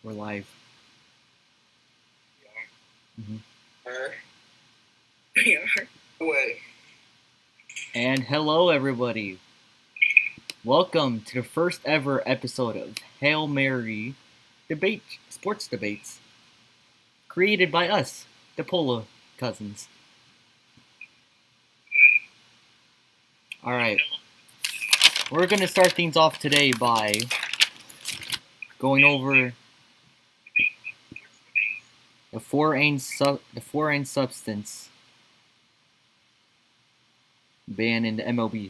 We're live. Mm-hmm. Yeah. Way. And hello, everybody. Welcome to the first ever episode of Hail Mary Sports Debates, created by us, the Pohla cousins. All right, we're gonna start things off today by going over the foreign substance ban in the MLB.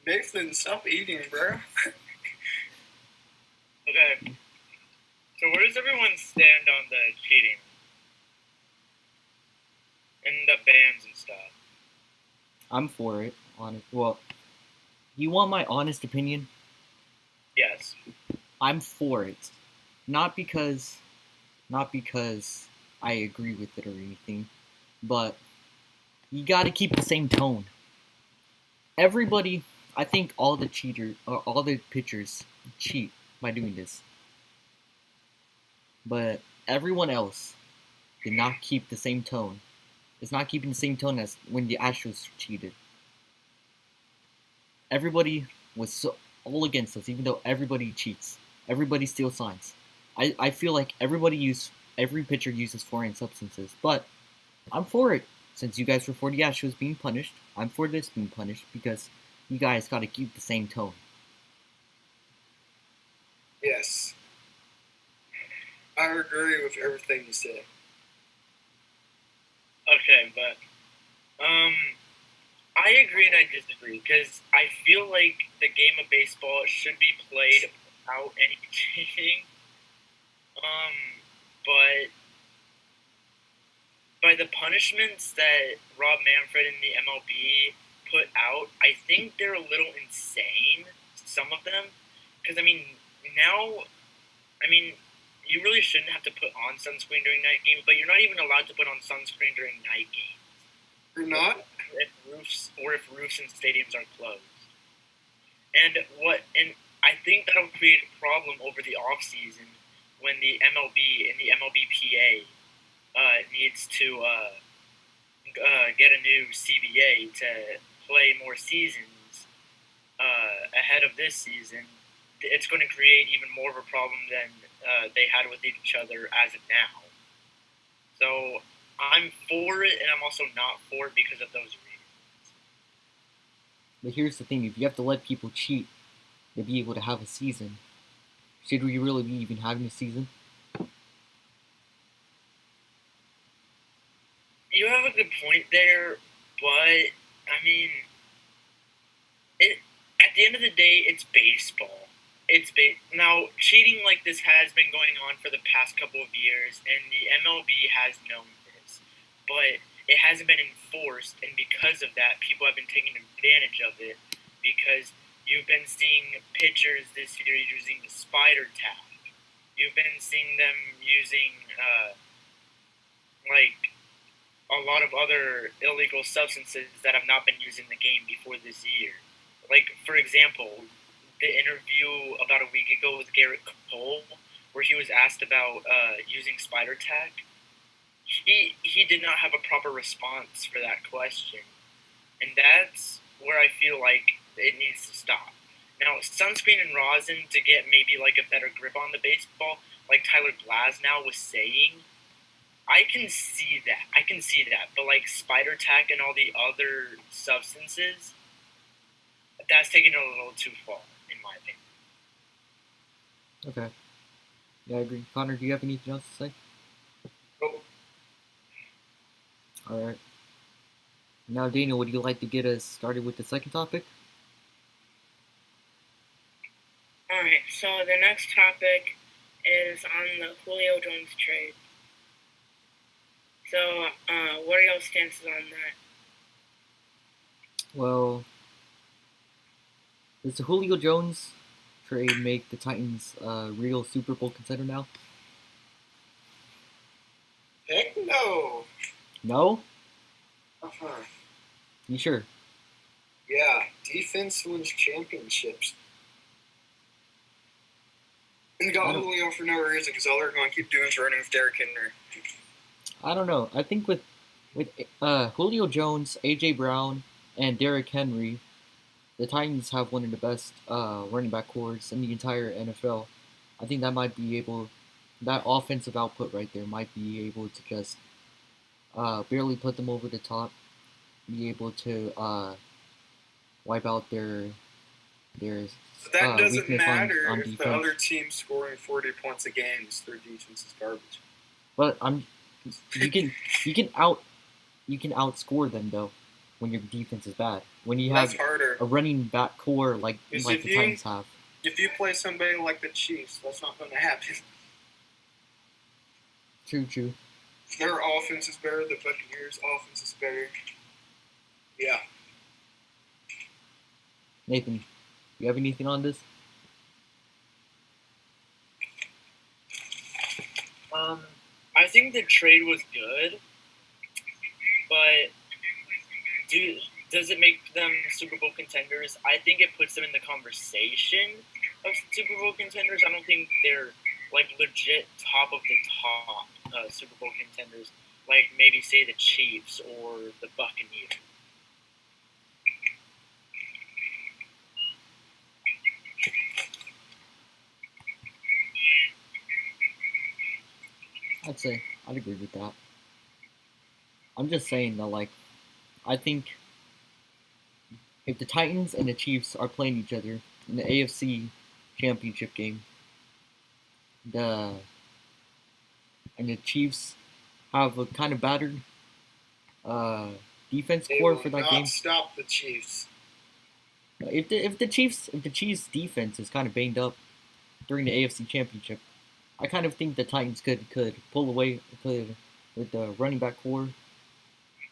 Nathan, stop eating, bro. Okay. So where does everyone stand on the cheating? And the bans and stuff? I'm for it. Well, you want my honest opinion? Yes. I'm for it. Not because I agree with it or anything, but you gotta keep the same tone. Everybody, I think all the pitchers cheat by doing this. But everyone else did not keep the same tone. It's not keeping the same tone as when the Astros cheated. Everybody was all against us, even though everybody cheats. Everybody steals signs. I feel like every pitcher uses foreign substances, but I'm for it. Since you guys were for the Astros being punished, I'm for this being punished because you guys gotta keep the same tone. Yes. I agree with everything you said. Okay, but I agree and I disagree because I feel like the game of baseball should be played without any cheating. But by the punishments that Rob Manfred and the MLB put out, I think they're a little insane. Some of them, because you really shouldn't have to put on sunscreen during night games, but you're not even allowed to put on sunscreen during night games. You're not? If roofs and stadiums are closed. And I think that'll create a problem over the off season when the MLB and the MLBPA needs to get a new CBA to play more seasons ahead of this season. It's going to create even more of a problem than they had with each other as of now. So I'm for it, and I'm also not for it because of those reasons. But here's the thing: if you have to let people cheat to be able to have a season, should we really be even having a season? You have a good point there, but I mean, at the end of the day, it's baseball. Now, cheating like this has been going on for the past couple of years, and the MLB has known this, but it hasn't been enforced, and because of that, people have been taking advantage of it, because you've been seeing pitchers this year using the spider tag. You've been seeing them using, a lot of other illegal substances that have not been used in the game before this year. Like, for example, the interview about a week ago with Garrett Cole, where he was asked about using spider tag, he did not have a proper response for that question. And that's where I feel like it needs to stop. Now, sunscreen and rosin to get maybe like a better grip on the baseball, like Tyler Glasnow was saying, I can see that. But like spider tack and all the other substances, that's taking it a little too far, in my opinion. Okay. Yeah, I agree. Connor, do you have anything else to say? Nope. Alright. Now, Daniel, would you like to get us started with the second topic? Alright, so the next topic is on the Julio Jones trade. So, what are y'all's stances on that? Well, does the Julio Jones trade make the Titans a real Super Bowl contender now? Heck no. No? Uh-huh. You sure? Yeah, defense wins championships. And got I don't- Julio for no reason because all they're going to keep doing is running with Derrick Henry. I don't know. I think with Julio Jones, AJ Brown, and Derrick Henry, the Titans have one of the best running back cores in the entire NFL. I think that offensive output right there might be able to just barely put them over the top, be able to wipe out their But that doesn't weakness matter on if the other defense. team's scoring 40 points a game because their defense is garbage. But you can you can outscore them though when your defense is bad. When you That's have harder. a running back core like Because the Titans have. if you play somebody like the Chiefs, that's not going to happen. True. Their offense is better. The Buccaneers' offense is better. Yeah. Nathan, you have anything on this? I think the trade was good, but does it make them Super Bowl contenders? I think it puts them in the conversation of Super Bowl contenders. I don't think they're like legit top of the top Super Bowl contenders, like maybe say the Chiefs or the Buccaneers. I'd agree with that. I'm just saying that like I think if the Titans and the Chiefs are playing each other in the AFC championship game, the and the Chiefs have a kind of battered defense They core will for that not game. stop the Chiefs. If the Chiefs defense is kind of banged up during the AFC championship, I kind of think the Titans could pull away with the running back core.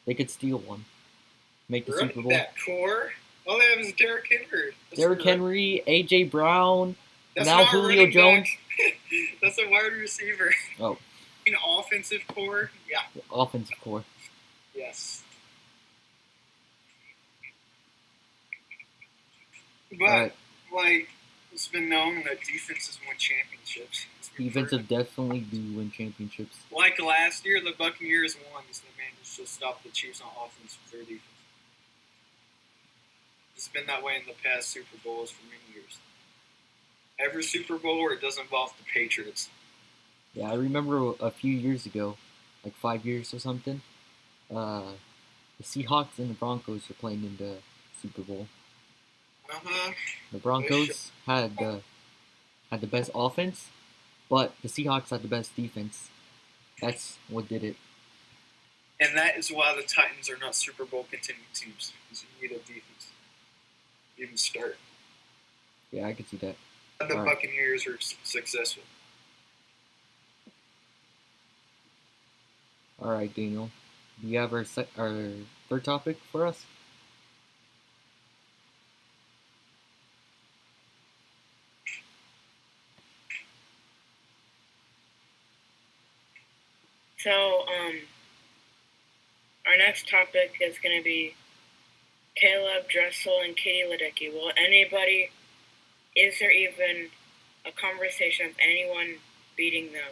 They could steal one, make the Super Running Bowl. back core. All they have is Derrick Henry. Derrick Henry, AJ Brown, That's now not Julio running Jones. back. That's a wide receiver. Oh, An offensive core. Yeah. offensive core. Yes. All But right, like it's been known that defenses win championships. It's been defensive definitely do win championships. proven. Like last year, the Buccaneers won because they managed to stop the Chiefs on offense with their defense. It's been that way in the past Super Bowls for many years. Every Super Bowl where it does involve the Patriots. Yeah, I remember a few years ago, like 5 years or something. The Seahawks and the Broncos were playing in the Super Bowl. The Broncos had the best offense, but the Seahawks had the best defense. That's what did it. And that is why the Titans are not Super Bowl contending teams. Because you need a defense. You even start. Yeah, I could see that. And the All right. Buccaneers are successful. All right, Daniel. Do you have our third topic for us? So, our next topic is going to be Caleb Dressel and Katie Ledecky. Is there even a conversation of anyone beating them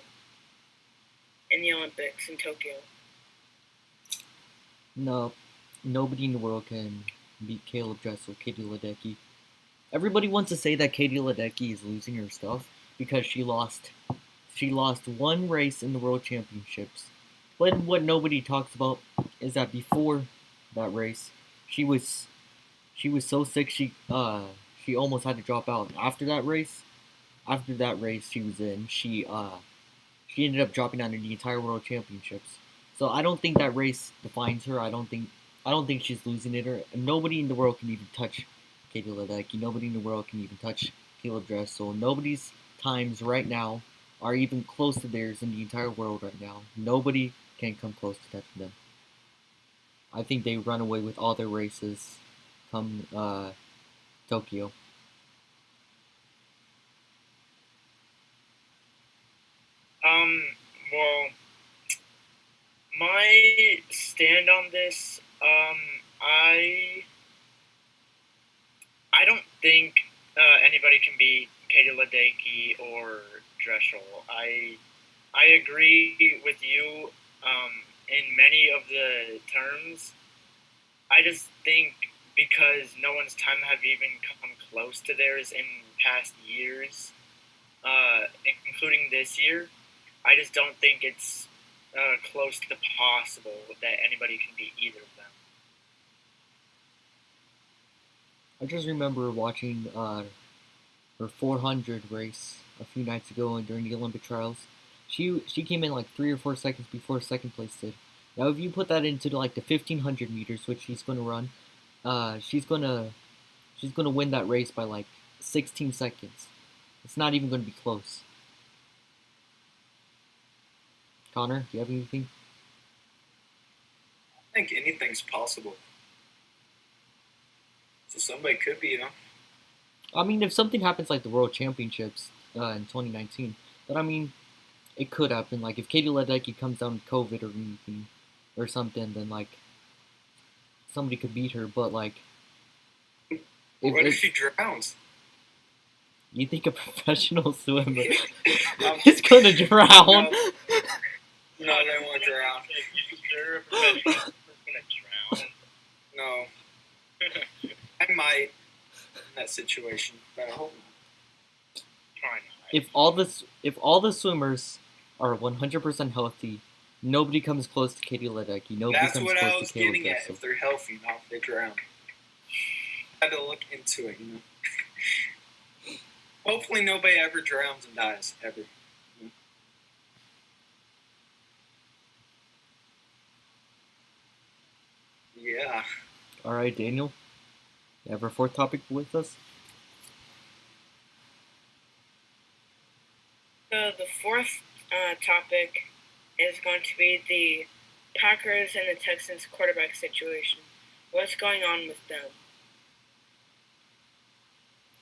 in the Olympics in Tokyo? No, nobody in the world can beat Caleb Dressel, Katie Ledecky. Everybody wants to say that Katie Ledecky is losing her stuff because she lost one race in the World Championships. But what nobody talks about is that before that race, she was so sick she almost had to drop out. After that race she was in. She ended up dropping out in the entire World Championships. So I don't think that race defines her. I don't think she's losing it. Or nobody in the world can even touch Katie Ledecky. Nobody in the world can even touch Caleb Dressel. Nobody's times right now are even close to theirs in the entire world right now. Nobody can come close to touching them. I think they run away with all their races come Tokyo. Well, My stand on this, I don't think anybody can beat Katie Ledecky or Dreschel. I agree with you in many of the terms. I just think because no one's time have even come close to theirs in past years, including this year, I just don't think it's close to possible that anybody can beat either of them. I just remember watching her 400 race a few nights ago and during the Olympic trials. She came in like 3 or 4 seconds before second place did. Now, if you put that into like the 1500 meters, which she's going to run, she's gonna win that race by like 16 seconds. It's not even going to be close. Connor, do you have anything? I think anything's possible. So somebody could be, I mean, if something happens like the World Championships in 2019, but I mean, it could happen. Like if Katie Ledecky comes down with COVID or anything or something, then like somebody could beat her. But like, what if she drowns? You think a professional swimmer is gonna drown? No, they won't drown. You're a professional. You're gonna drown. No. I might in that situation, but I hope not. Try not. If all the swimmers are 100% healthy, nobody comes close to Katie Ledecky. Nobody That's comes what close I was to Kayla getting at. Dressel. If they're healthy, not if they drown. I had to look into it, Hopefully nobody ever drowns and dies, ever. Yeah. All right, Daniel. You have our fourth topic with us? So the fourth topic is going to be the Packers and the Texans quarterback situation. What's going on with them?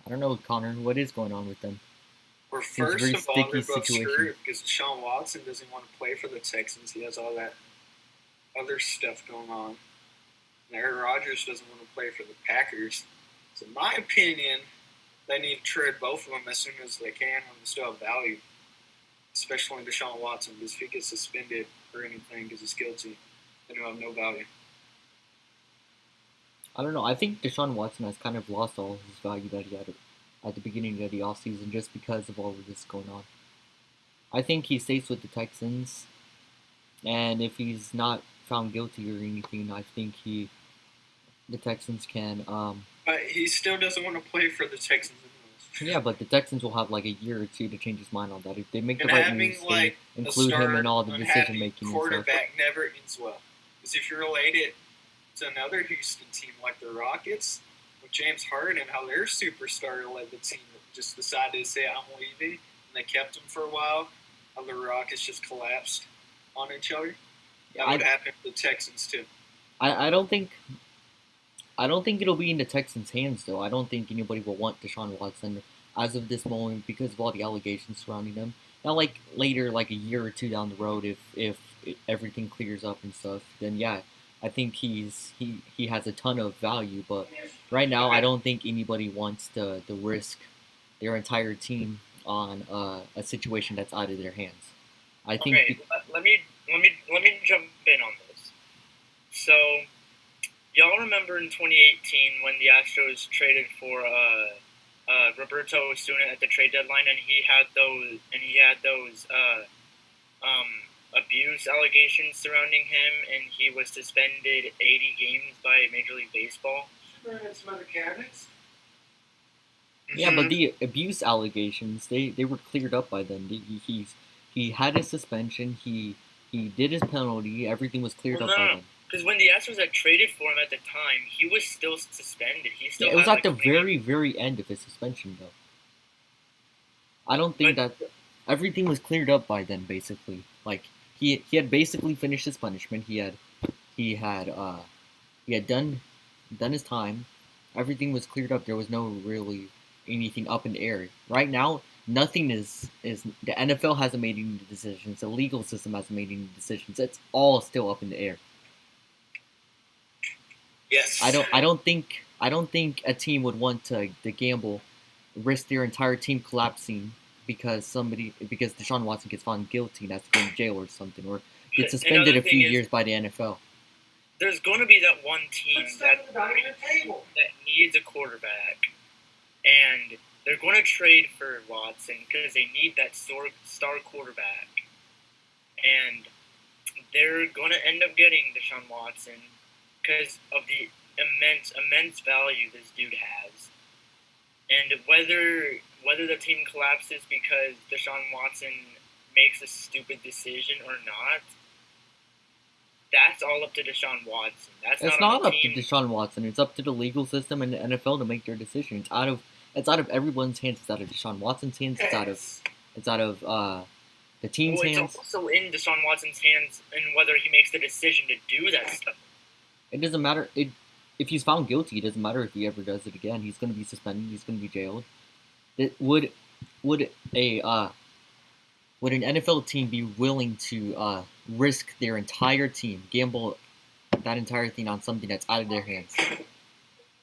I don't know, Connor. What is going on with them? Well, Seems first very of all, sticky they're both situation. screwed because Deshaun Watson doesn't want to play for the Texans. He has all that other stuff going on. And Aaron Rodgers doesn't want to play for the Packers. So in my opinion, they need to trade both of them as soon as they can when they still have value. Especially Deshaun Watson, because if he gets suspended or anything because he's guilty, then he'll have no value. I don't know. I think Deshaun Watson has kind of lost all his value that he had at the beginning of the offseason just because of all of this going on. I think he stays with the Texans, and if he's not found guilty or anything, I think the Texans can. But he still doesn't want to play for the Texans anyways. Yeah, but the Texans will have like a year or two to change his mind on that. If they make the And right having moves, like they include him in all the decision making and stuff. quarterback never ends well. Because if you relate it to another Houston team like the Rockets, with James Harden, how their superstar led the team just decided to say, I'm leaving, and they kept him for a while, how the Rockets just collapsed on each other. That would happen to the Texans too. I don't think it'll be in the Texans' hands though. I don't think anybody will want Deshaun Watson as of this moment because of all the allegations surrounding him. Now, like later, like a year or two down the road, if everything clears up and stuff, then yeah, I think he has a ton of value. But right now, I don't think anybody wants to risk their entire team on a situation that's out of their hands. I think. Okay, let me jump in on this. So, y'all remember in 2018 when the Astros traded for Roberto Osuna at the trade deadline, and he had those abuse allegations surrounding him, and he was suspended 80 games by Major League Baseball. Some other cabinets. Yeah, but the abuse allegations they were cleared up by then. He had his suspension. He did his penalty. Everything was cleared up by then. Because when the Astros had traded for him at the time, he was still suspended. He still it was had, at the very end of his suspension, though. I don't think that everything was cleared up by then. Basically, like he had basically finished his punishment. He had done his time. Everything was cleared up. There was no really anything up in the air. Right now, Nothing is the NFL hasn't made any decisions. The legal system hasn't made any decisions. It's all still up in the air. Yes. I don't think a team would want to gamble, risk their entire team collapsing because Deshaun Watson gets found guilty and has to go in jail or something, or gets suspended a few years by the NFL. There's going to be that one team that needs a quarterback, and they're going to trade for Watson because they need that star quarterback, and they're going to end up getting Deshaun Watson because of the immense value this dude has. And whether the team collapses because Deshaun Watson makes a stupid decision or not, that's all up to Deshaun Watson. It's not up to Deshaun Watson. It's up to the legal system and the NFL to make their decision. It's out of everyone's hands. It's out of Deshaun Watson's hands. It's out of the team's hands. It's also in Deshaun Watson's hands and whether he makes the decision to do that stuff. It doesn't matter. If he's found guilty, it doesn't matter if he ever does it again. He's going to be suspended. He's going to be jailed. Would an NFL team be willing to risk their entire team, gamble that entire thing on something that's out of their hands?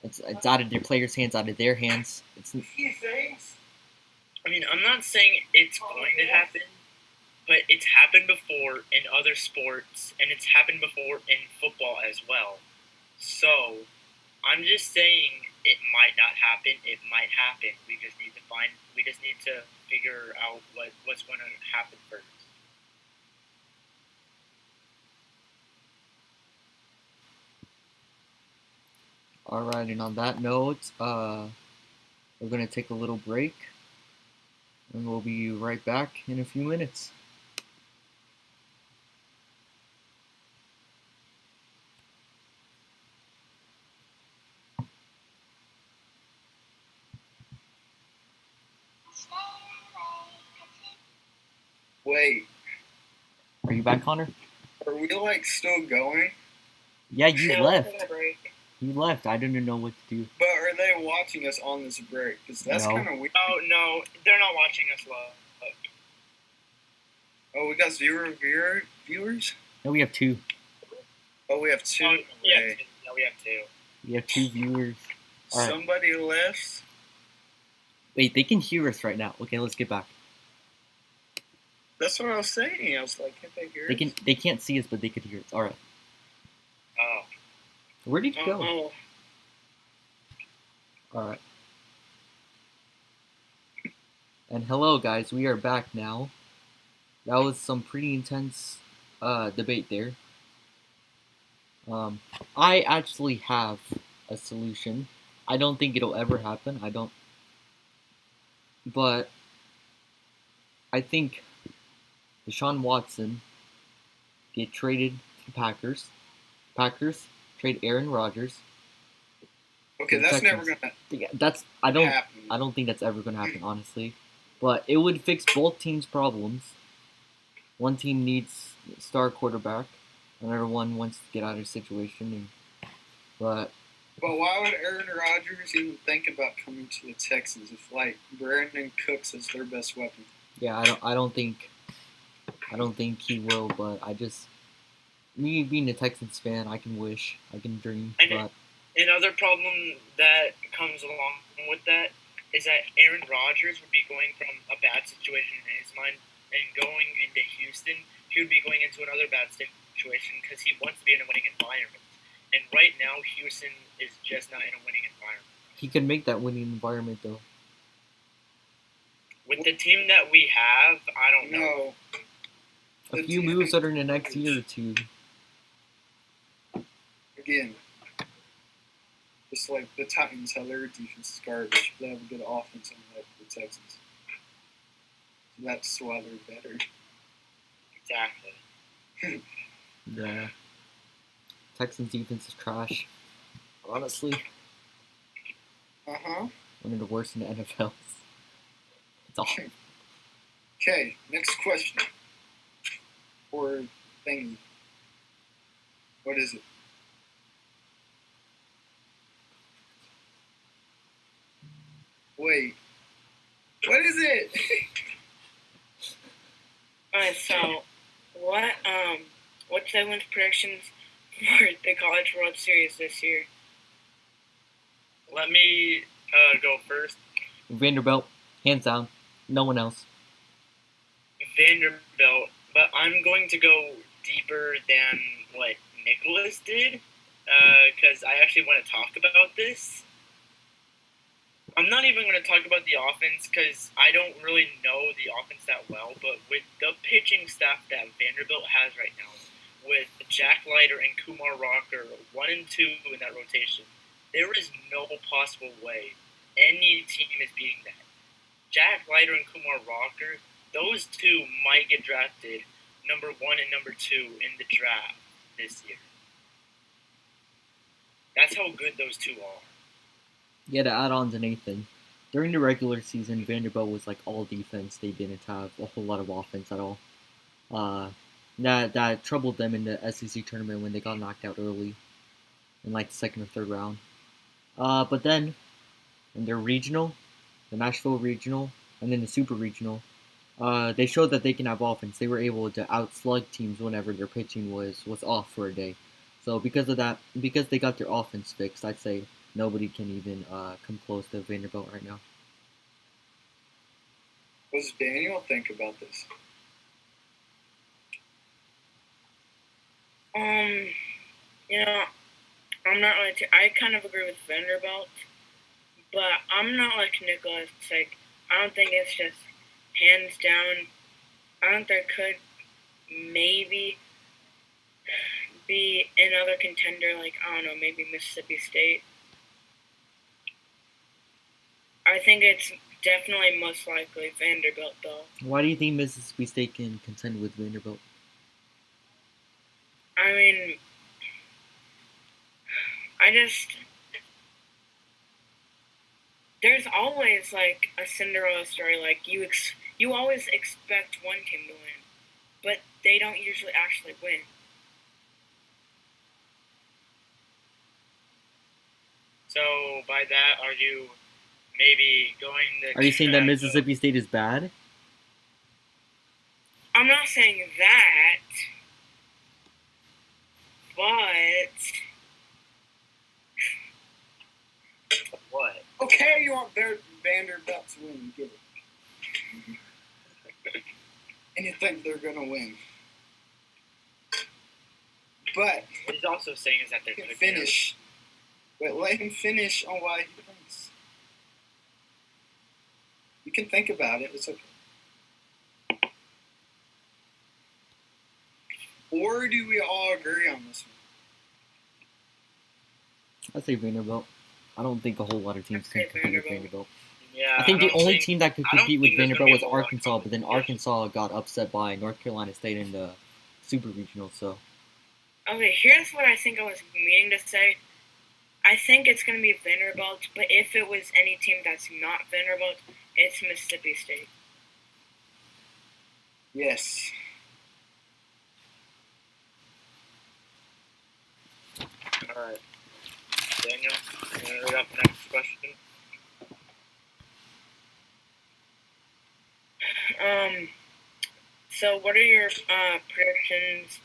It's out of their players' hands, out of their hands. I mean, I'm not saying it's going to happen, but it's happened before in other sports, and it's happened before in football as well. So, I'm just saying it might not happen. It might happen. We just need to figure out what's going to happen first. All right, and on that note, we're going to take a little break, and we'll be right back in a few minutes. Wait. Are you back, Connor? Are we still going? Yeah, you left. You left. I didn't know what to do. But are they watching us on this break? Because that's kind of weird. Oh, no. They're not watching us live. Oh, we got zero viewers? No, we have 2. Oh, we have 2? Oh, yeah, we have 2. We have 2 viewers. All right. Somebody left? Wait, they can hear us right now. Okay, let's get back. That's what I was saying. I was like, can't they hear us? They can't see us, but they could hear us. All right. Oh. Where did you go? Oh. All right. And hello, guys. We are back now. That was some pretty intense debate there. I actually have a solution. I don't think it'll ever happen. But I think Deshaun Watson get traded to the Packers. Packers trade Aaron Rodgers. Okay, that's never gonna. I don't think that's ever gonna happen, honestly. But it would fix both teams' problems. One team needs a star quarterback. Another one wants to get out of the situation. But why would Aaron Rodgers even think about coming to the Texans if Brandon Cooks is their best weapon? Yeah, I don't think he will. But me being a Texans fan, I can wish, I can dream. But another problem that comes along with that is that Aaron Rodgers would be going from a bad situation in his mind and going into Houston. He would be going into another bad situation because he wants to be in a winning environment. And right now, Houston is just not in a winning environment. He could make that winning environment, though. With the team that we have, I don't know. A few moves that are in the next year or two. Again, just like the Titans, how their defense is garbage. They have a good offense on the Texans. So that's why they're better. Exactly. Yeah. Texans defense is trash. Honestly. Uh-huh. One of the worst in the NFL. It's awful. Okay, next question. Or thingy. What is it? Wait. What is it? Alright, so what's everyone's predictions for the College World Series this year? Let me go first. Vanderbilt, hands down, no one else. Vanderbilt, but I'm going to go deeper than what Nicholas did, because I actually want to talk about this. I'm not even going to talk about the offense because I don't really know the offense that well, but with the pitching staff that Vanderbilt has right now, with Jack Leiter and Kumar Rocker 1 and 2 in that rotation, there is no possible way any team is beating that. Jack Leiter and Kumar Rocker, those two might get drafted number 1 and number 2 in the draft this year. That's how good those two are. Yeah, to add on to Nathan, during the regular season, Vanderbilt was like all defense. They didn't have a whole lot of offense at all. That troubled them in the SEC tournament when they got knocked out early, in like the second or third round. But then in their regional, the Nashville regional, and then the super regional, they showed that they can have offense. They were able to outslug teams whenever their pitching was off for a day. So because of that, because they got their offense fixed, I'd say nobody can even come close to Vanderbilt right now. What does Daniel think about this? You know, I'm not really. I kind of agree with Vanderbilt, but I'm not like Nicholas. Like, I don't think it's just hands down. I think there could maybe be another contender, like, I don't know, maybe Mississippi State. I think it's definitely most likely Vanderbilt, though. Why do you think Mississippi State can contend with Vanderbilt? I mean, there's always like a Cinderella story. Like you always expect one team to win, but they don't usually actually win. So by that, are you maybe going to? Are you saying that Mississippi State is bad? I'm not saying that, but What? Okay, you want Vanderbilt to win, give it. And you think they're going to win. But what he's also saying is that they're going to finish. But let him finish on why he thinks. You can think about it. It's okay. Or do we all agree on this one? I'd say Vanderbilt. I don't think a whole lot of teams can compete with Vanderbilt. Yeah, I think the only team that could compete with Vanderbilt was gonna be a Arkansas, but then Arkansas got upset by North Carolina State in the Super Regional. So okay, here's what I think I was meaning to say. I think it's going to be Vanderbilt, but if it was any team that's not Vanderbilt, it's Mississippi State. Yes. All right. Daniel, you want to read up the next question? So what are your predictions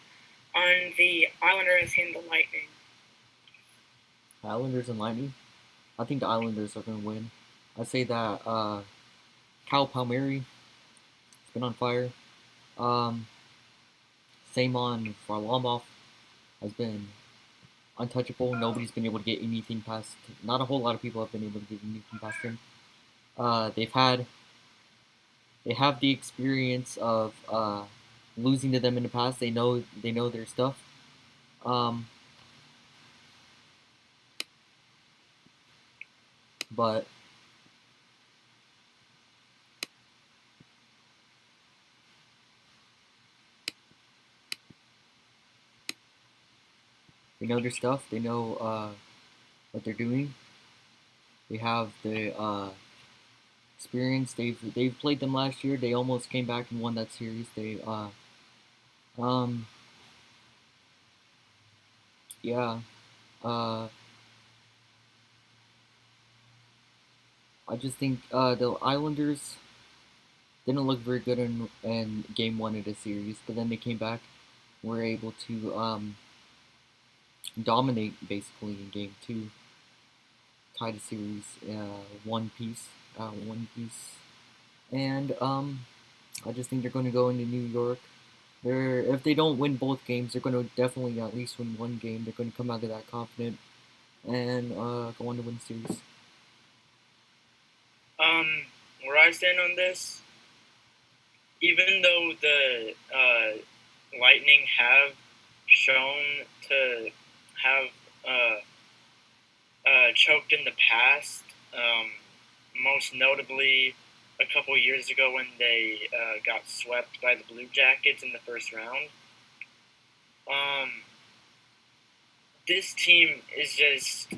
on the Islanders and the Lightning? Islanders and Lightning. I think the Islanders are going to win. I say that Kyle Palmieri has been on fire. Same on Varlamov has been untouchable. Nobody's been able to get anything past. Not a whole lot of people have been able to get anything past him. They have the experience of losing to them in the past. They know their stuff. But they know their stuff. They know what they're doing. They have the experience. They've played them last year. They almost came back and won that series. Yeah. I just think the Islanders Didn't look very good in game one of the series, but then they came back, were able to dominate basically in game two, tie the series one piece, and I just think they're going to go into New York. If they don't win both games, they're going to definitely at least win one game. They're going to come out of that confident and go on to win the series. Where I stand on this, even though the Lightning have shown to have choked in the past, most notably a couple years ago when they got swept by the Blue Jackets in the first round. This team is just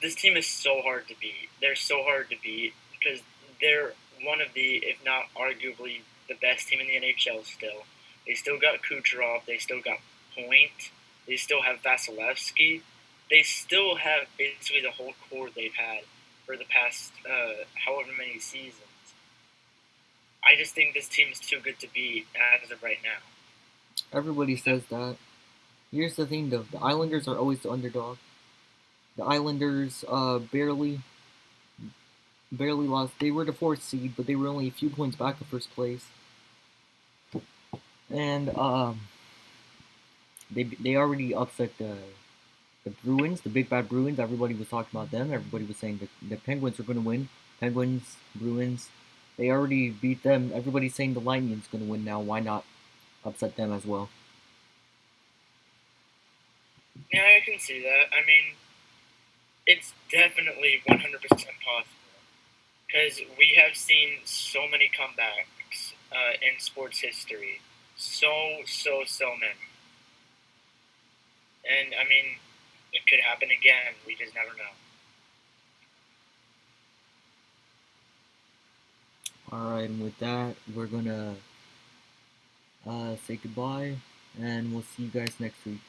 this team is so hard to beat. They're so hard to beat because they're one of the, if not arguably, the best team in the NHL still. They still got Kucherov. They still got Point. They still have Vasilevsky. They still have basically the whole core they've had for the past however many seasons. I just think this team is too good to beat as of right now. Everybody says that. Here's the thing, though: the Islanders are always the underdog. The Islanders barely lost. They were the fourth seed, but they were only a few points back of first place. And they already upset the Bruins, the big bad Bruins. Everybody was talking about them. Everybody was saying that the Penguins were going to win. Penguins, Bruins, they already beat them. Everybody's saying the Lightning's going to win now. Why not upset them as well? Yeah, I can see that. I mean, it's definitely 100% possible because we have seen so many comebacks in sports history. So many. And, I mean, it could happen again. We just never know. Alright, and with that, we're going to say goodbye, and we'll see you guys next week.